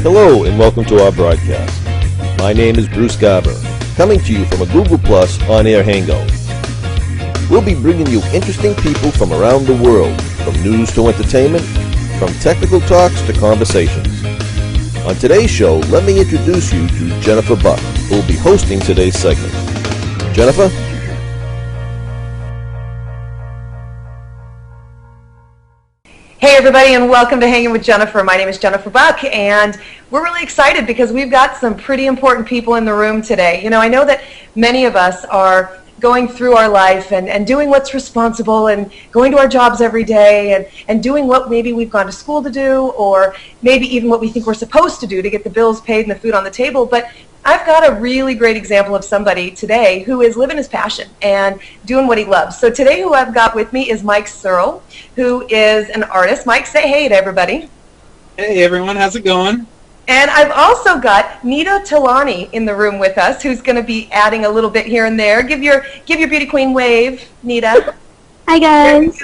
Hello and welcome to our broadcast. My name is Bruce Garber, coming to you from a Google Plus on-air hangout. We'll be bringing you interesting people from around the world, from news to entertainment, from technical talks to conversations. On today's show, let me introduce you to Jennifer Buck, who will be hosting today's segment. Jennifer? Hey everybody, and welcome to Hanging with Jennifer. My name is Jennifer Buck, and we're really excited because we've got some pretty important people in the room today. You know, I know that many of us are going through our life and doing what's responsible and going to our jobs every day and doing what maybe we've gone to school to do, or maybe even what we think we're supposed to do to get the bills paid and the food on the table. But I've got a really great example of somebody today who is living his passion and doing what he loves. So today who I've got with me is Mike Searle, who is an artist. Mike, say hey to everybody. Hey everyone, how's it going? And I've also got Nee.mp4 in the room with us, who's going to be adding a little bit here and there. Give your beauty queen wave, Nita. Hi guys.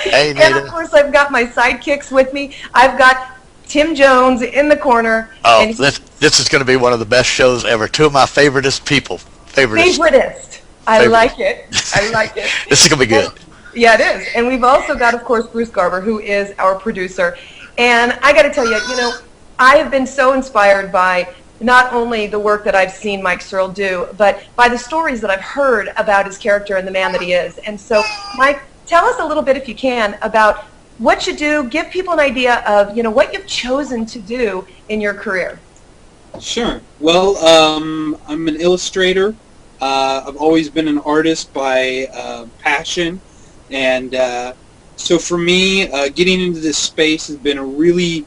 Hey, Nita. And of course I've got my sidekicks with me. I've got Tim Jones in the corner. Oh, and this is going to be one of the best shows ever. Two of my favoritist people. Favoritist. I like it. I like it. This is going to be good. Yeah, it is. And we've also got, of course, Bruce Garber, who is our producer. And I got to tell you, you know, I have been so inspired by not only the work that I've seen Mike Searle do, but by the stories that I've heard about his character and the man that he is. And so, Mike, tell us a little bit, if you can, about what you do. Give people an idea of, you know, what you've chosen to do in your career. Sure. Well, I'm an illustrator. I've always been an artist by passion. And so for me, getting into this space has been a really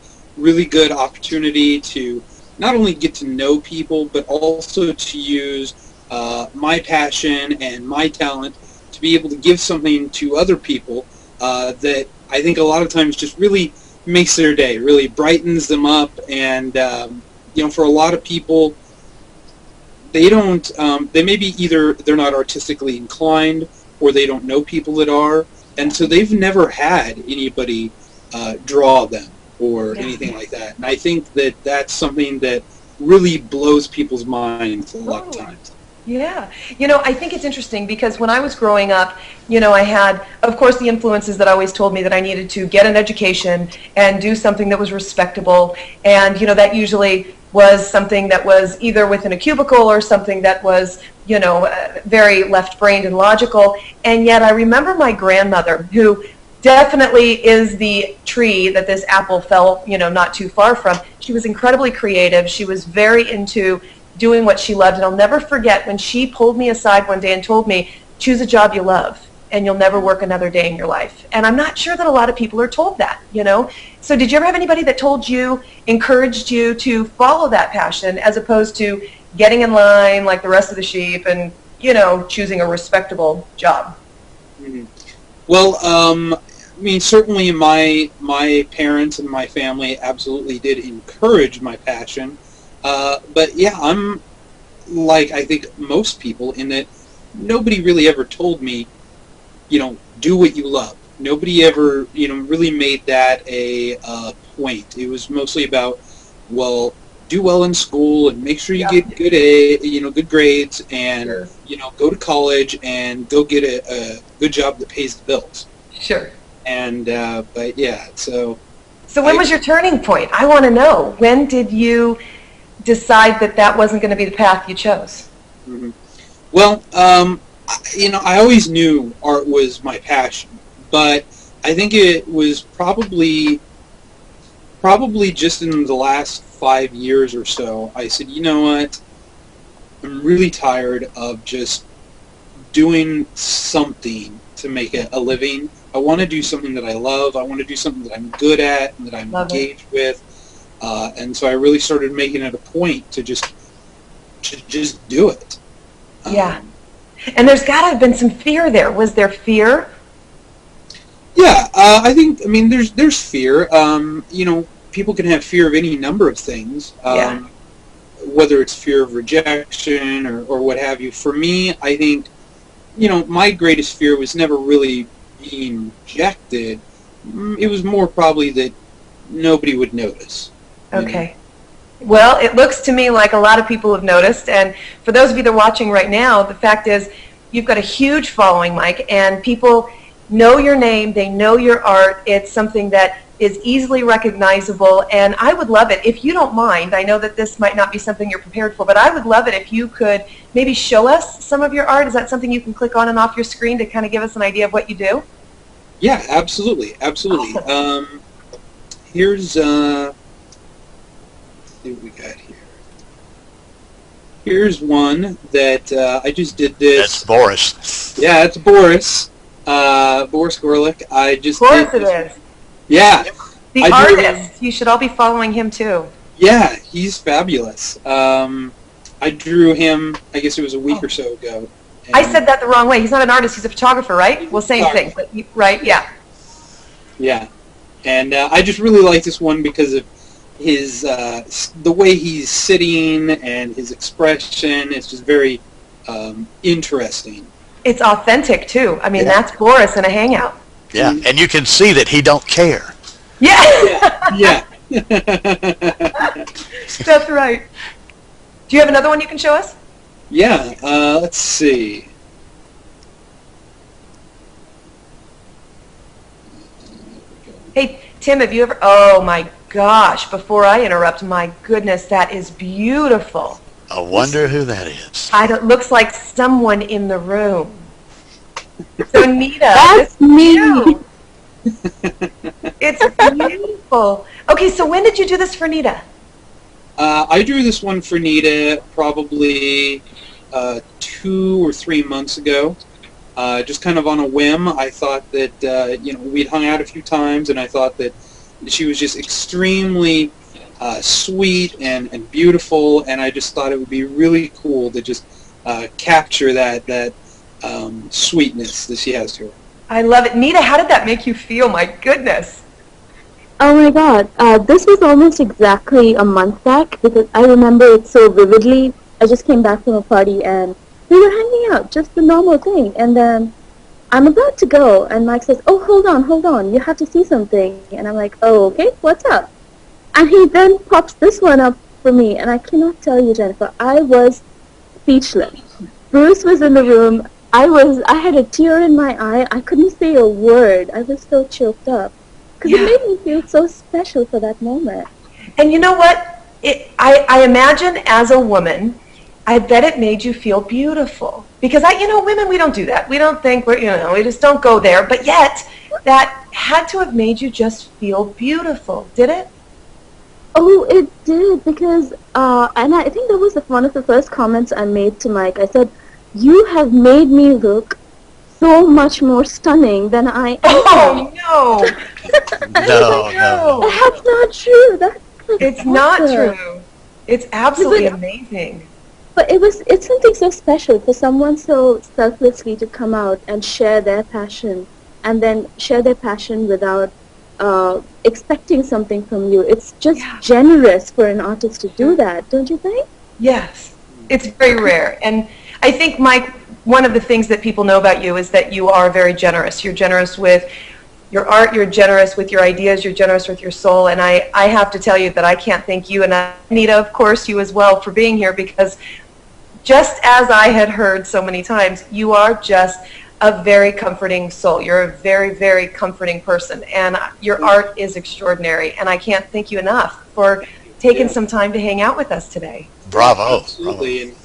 good opportunity to not only get to know people, but also to use my passion and my talent to be able to give something to other people that I think a lot of times just really makes their day, really brightens them up. And you know, for a lot of people, they don't, they maybe either they're not artistically inclined or they don't know people that are, and so they've never had anybody draw them or anything like that. And I think that that's something that really blows people's minds a lot of times. Yeah. You know, I think it's interesting because when I was growing up, you know, I had, of course, the influences that always told me that I needed to get an education and do something that was respectable. And, you know, that usually was something that was either within a cubicle or something that was, you know, very left-brained and logical. And yet I remember my grandmother, who definitely is the tree that this apple fell, you know, not too far from. She was incredibly creative. She was very into doing what she loved. And I'll never forget when she pulled me aside one day and told me, choose a job you love and you'll never work another day in your life. And I'm not sure that a lot of people are told that, you know. So did you ever have anybody that told you, encouraged you to follow that passion as opposed to getting in line like the rest of the sheep and, you know, choosing a respectable job? Mm-hmm. Well, I mean, certainly my parents and my family absolutely did encourage my passion. But yeah, I'm like I think most people in that nobody really ever told me, you know, do what you love. Nobody ever, you know, really made that a point. It was mostly about, well, do well in school and make sure you get good grades and, you know, go to college and go get a good job that pays the bills. Sure. And, but yeah, so. So when was your turning point? I want to know. When did you decide that that wasn't going to be the path you chose? Mm-hmm. Well, you know, I always knew art was my passion, but I think it was probably just in the last 5 years or so, I said, you know what, I'm really tired of just doing something to make a living. I want to do something that I love. I want to do something that I'm good at and that I'm engaged with. And so I really started making it a point to just do it. Yeah. And there's got to have been some fear there. Was there fear? Yeah, I think, I mean, there's fear. You know, people can have fear of any number of things, whether it's fear of rejection or what have you. For me, I think, you know, my greatest fear was never really being rejected. It was more probably that nobody would notice. Okay. Well, it looks to me like a lot of people have noticed, and for those of you that are watching right now, the fact is you've got a huge following, Mike, and people know your name, they know your art. It's something that is easily recognizable, and I would love it if you don't mind. I know that this might not be something you're prepared for, but I would love it if you could maybe show us some of your art. Is that something you can click on and off your screen to kind of give us an idea of what you do? Yeah, absolutely, absolutely. Awesome. Here's what we got here. Here's one that I just did this. That's Boris. Yeah, it's Boris. Boris Gorlick. I just Of course did it this. is. Yeah. The I drew artist. You should all be following him too. Yeah, he's fabulous. I drew him, I guess it was a week or so ago. I said that the wrong way. He's not an artist, he's a photographer, right? Well, same thing, but right, yeah. Yeah. And I just really like this one because of his the way he's sitting and his expression. It's just very interesting. It's authentic too. I mean, Yeah. that's Boris in a hangout. Yeah, and you can see that he don't care. Yeah, Yeah. that's right. Do you have another one you can show us? Yeah, let's see. Hey, Tim, have you ever... Oh, my gosh. Before I interrupt, my goodness, that is beautiful. I wonder who that is. It looks like someone in the room. So, Nita, That's this is me. you. It's beautiful. Okay, so when did you do this for Nita? I drew this one for Nita probably 2 or 3 months ago. Just kind of on a whim. I thought that we'd hung out a few times, and I thought that she was just extremely sweet and beautiful, and I just thought it would be really cool to just capture that sweetness that she has to her. I love it. Nita, how did that make you feel? My goodness. Oh my god, this was almost exactly a month back because I remember it so vividly. I just came back from a party and we were hanging out, just the normal thing. And then I'm about to go and Mike says, oh, hold on, you have to see something. And I'm like, oh, okay, what's up? And he then pops this one up for me, and I cannot tell you, Jennifer, I was speechless. Bruce was in the room. I had a tear in my eye. I couldn't say a word. I was so choked up. Because it made me feel so special for that moment. And you know what? I imagine as a woman, I bet it made you feel beautiful. Because women, we don't do that. We don't think we just don't go there. But yet, that had to have made you just feel beautiful, did it? Oh, it did, because, and I think that was one of the first comments I made to Mike. I said, you have made me look so much more stunning than I am. Oh, no. No. That's not true. It's not true. It's absolutely amazing. But it's something so special for someone so selflessly to come out and share their passion, and then share their passion without expecting something from you. It's just generous for an artist to do that, don't you think? Yes. It's very rare. And I think, Mike, one of the things that people know about you is that you are very generous. You're generous with your art, you're generous with your ideas, you're generous with your soul, and I have to tell you that I can't thank you, and Anita, of course, you as well, for being here, because just as I had heard so many times, you are just a very comforting soul. You're a very, very comforting person, and your art is extraordinary, and I can't thank you enough for taking some time to hang out with us today. Bravo. Absolutely. Bravo.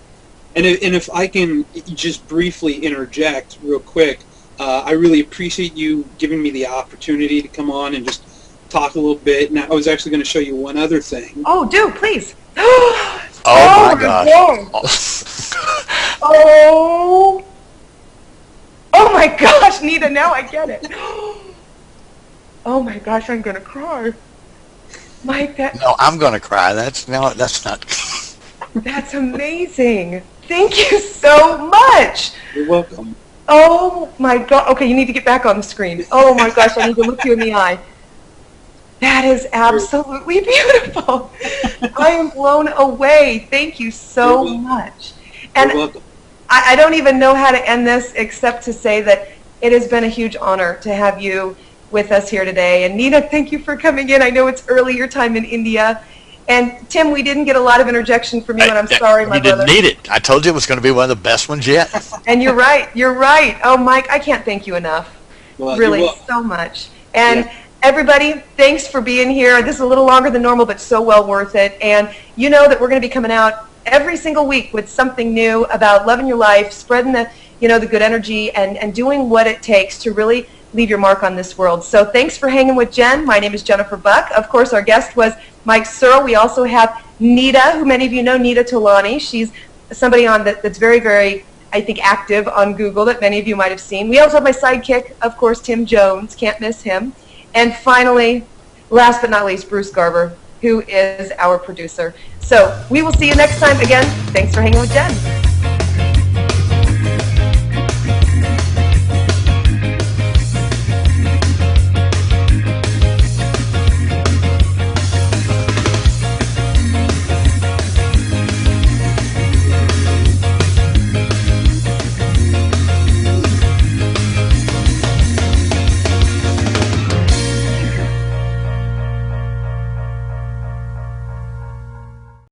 And if I can just briefly interject real quick, I really appreciate you giving me the opportunity to come on and just talk a little bit. And I was actually going to show you one other thing. Oh, do, please. Oh, my gosh. Oh. Oh my gosh, Nita, now I get it. Oh my gosh, I'm going to cry. Mike, No, I'm going to cry. That's not... That's amazing. Thank you so much. You're welcome. Oh my God. Okay, you need to get back on the screen. Oh my gosh, I need to look you in the eye. That is absolutely beautiful. I am blown away. Thank you so much. And You're welcome. I don't even know how to end this except to say that it has been a huge honor to have you with us here today. And Nita, thank you for coming in. I know it's early your time in India. And Tim, we didn't get a lot of interjection from you, and I'm sorry, my You brother. didn't need it. I told you it was going to be one of the best ones yet. And you're right. You're right. Oh, Mike, I can't thank you enough. Well, Really, you're welcome. so much. And Yeah. everybody, thanks for being here. This is a little longer than normal, but so well worth it. And you know that we're going to be coming out every single week with something new about loving your life, spreading the, the good energy, and doing what it takes to really leave your mark on this world. So thanks for hanging with Jen. My name is Jennifer Buck. Of course, our guest was Mike Searle. We also have Nita, who many of you know, Nita Tolani. She's somebody on that's very, very, I think, active on Google that many of you might have seen. We also have my sidekick, of course, Tim Jones. Can't miss him. And finally, last but not least, Bruce Garber, who is our producer. So we will see you next time. Again, thanks for hanging with Jen.